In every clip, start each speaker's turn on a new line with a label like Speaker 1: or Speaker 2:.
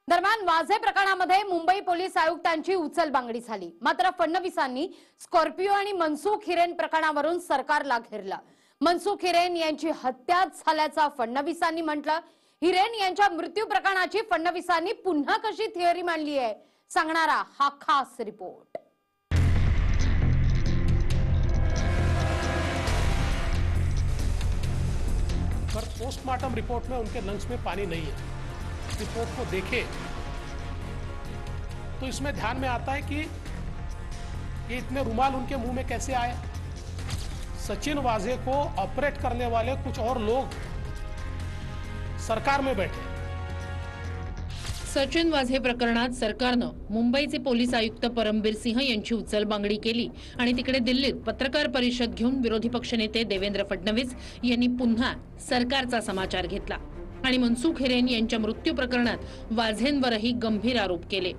Speaker 1: दरम्यान वाझे प्रकरणामध्ये मुंबई पोलीस आयुक्तांची उचलबांगडी झाली। मात्र फडणवीसांनी स्कॉर्पिओ आणि मनसुख हिरेन प्रकरणावरून सरकारला घेरलं। मनसुख हिरेन यांची हत्या झाल्याचा फडणवीसांनी म्हटलं। हिरेन यांच्या मृत्यू प्रकरणाची फडणवीसांनी पुन्हा कशी थिअरी मांडली आहे सांगणारा हा खास रिपोर्ट।
Speaker 2: पर पोस्टमार्टम रिपोर्ट में उनके लंग्स में पानी नहीं है। रिपोर्ट को देखे तो इसमें ध्यान में आता है कि ये इतने रुमाल उनके मुंह में कैसे आए। सचिन वाझे को ऑपरेट करने वाले कुछ और लोग सरकार में बैठे।
Speaker 3: सचिन वाझे प्रकरणात सरकारनं मुंबईचे पोलीस आयुक्त परमबीर सिंह यांची उचलबांगडी केली आणि तिकडे दिल्लीत पत्रकार परिषद घेऊन विरोधी पक्षनेते देवेंद्र फडणवीस यांनी पुन्हा सरकारचा समाचार घेतला आणि मनसुख हिरेन यांच्या मृत्यू प्रकरणात वाझेंवरही गंभीर आरोप केले।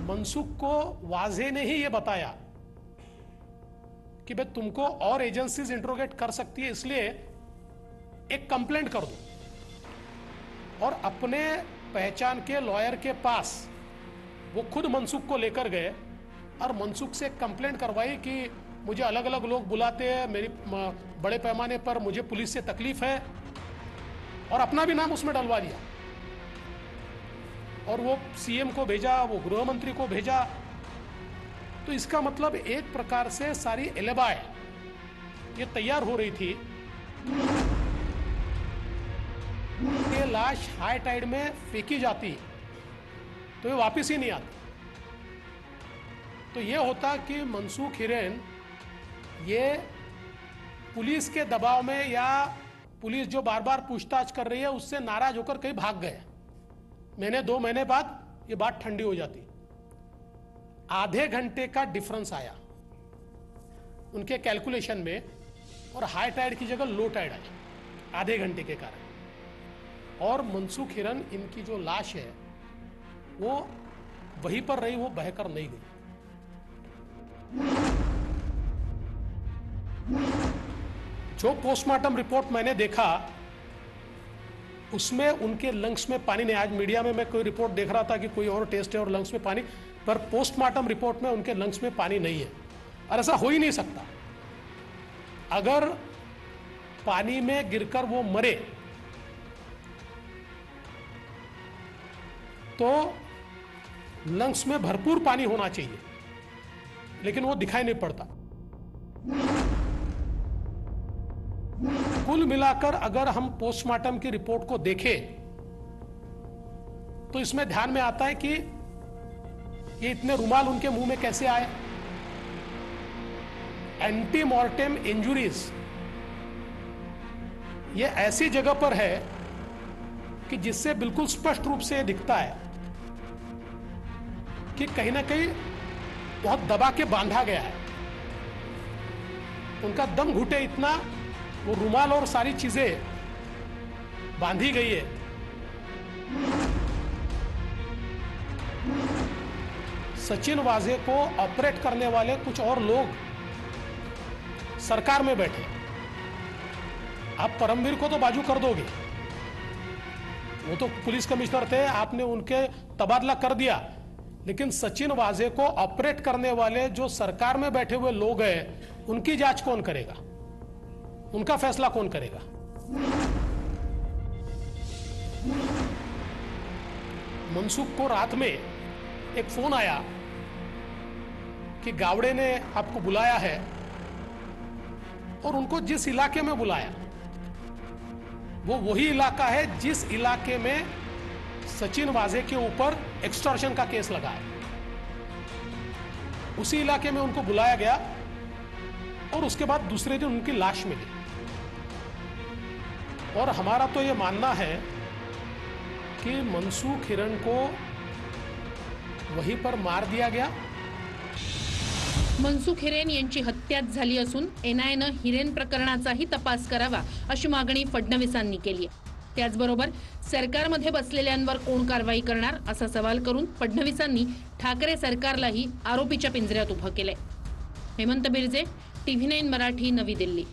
Speaker 2: मनसुख को वाझे ने ही ये बताया कि भाई तुमको और एजेंसीज इंट्रोगेट कर सकती है, इसलिए एक कंप्लेंट कर दो। और अपने पहचान के लॉयर के पास वो खुद मनसुख को लेकर गए और मनसुख से एक कंप्लेंट करवाई कि मुझे अलग अलग लोग बुलाते हैं, मेरी बड़े पैमाने पर मुझे पुलिस से तकलीफ है, और अपना भी नाम उसमें डलवा दिया। और वो सीएम को भेजा, वो गृह मंत्री को भेजा। तो इसका मतलब एक प्रकार से सारी एलिबाई ये तैयार हो रही थी। ये लाश हाई टाइड में फेंकी जाती तो ये वापस ही नहीं आती। तो ये होता कि मनसुख हिरेन ये पुलिस के दबाव में या पुलिस जो बार बार पूछताछ कर रही है उससे नाराज होकर कहीं भाग गए। महीने 2 महीने बाद ये बात ठंडी हो जाती। आधे घंटे का डिफरेंस आया उनके कैलकुलेशन में, और हाई टाइड की जगह लो टाइड आई आधे घंटे के कारण। और मनसुख हिरेन इनकी जो लाश है वो वहीं पर रही, वो बहकर नहीं गई। जो पोस्टमार्टम रिपोर्ट मैंने देखा उसमें उनके लंग्स में पानी नहीं। आज मीडिया में मैं कोई रिपोर्ट देख रहा था कि कोई और टेस्ट है और लंग्स में पानी, पर पोस्टमार्टम रिपोर्ट में उनके लंग्स में पानी नहीं है। और ऐसा हो ही नहीं सकता। अगर पानी में गिरकर वो मरे तो लंग्स में भरपूर पानी होना चाहिए, लेकिन वो दिखाई नहीं पड़ता। कुल मिलाकर अगर हम पोस्टमार्टम की रिपोर्ट को देखें तो इसमें ध्यान में आता है कि ये इतने रुमाल उनके मुंह में कैसे आए। एंटीमॉर्टेम इंजुरीज ये ऐसी जगह पर है कि जिससे बिल्कुल स्पष्ट रूप से दिखता है कि कहीं ना कहीं बहुत दबा के बांधा गया है। उनका दम घुटे इतना वो रुमाल और सारी चीजें बांधी गई है। सचिन वाझे को ऑपरेट करने वाले कुछ और लोग सरकार में बैठे। आप परमवीर को तो बाजू कर दोगे, वो तो पुलिस कमिश्नर थे, आपने उनके तबादला कर दिया, लेकिन सचिन वाझे को ऑपरेट करने वाले जो सरकार में बैठे हुए लोग हैं उनकी जांच कौन करेगा, उनका फैसला कौन करेगा। मनसुख को रात में एक फोन आया कि गावड़े ने आपको बुलाया है, और उनको जिस इलाके में बुलाया वो वही इलाका है जिस इलाके में सचिन वाझे के ऊपर एक्सटॉर्शन का केस लगा है। उसी इलाके में उनको बुलाया गया और उसके बाद दूसरे दिन उनकी लाश मिली। और हमारा तो ये मानना है कि मनसुख हिरेन को वहीं पर मार दिया गया।
Speaker 3: मनसुख हिरेन यांची हत्याच झाली असून एनआयएनं हिरेन प्रकरणाचाही तपास करावा अशी मागणी फडणवीसांनी केली आहे। त्याचबरोबर सरकारमध्ये बसलेल्यांवर कोण कारवाई करणार असा सवाल करून फडणवीसांनी ठाकरे सरकारलाही आरोपीच्या पिंजऱ्यात उभं केलंय। हेमंत बिर्जे, TV9 मराठी, नवी दिल्ली।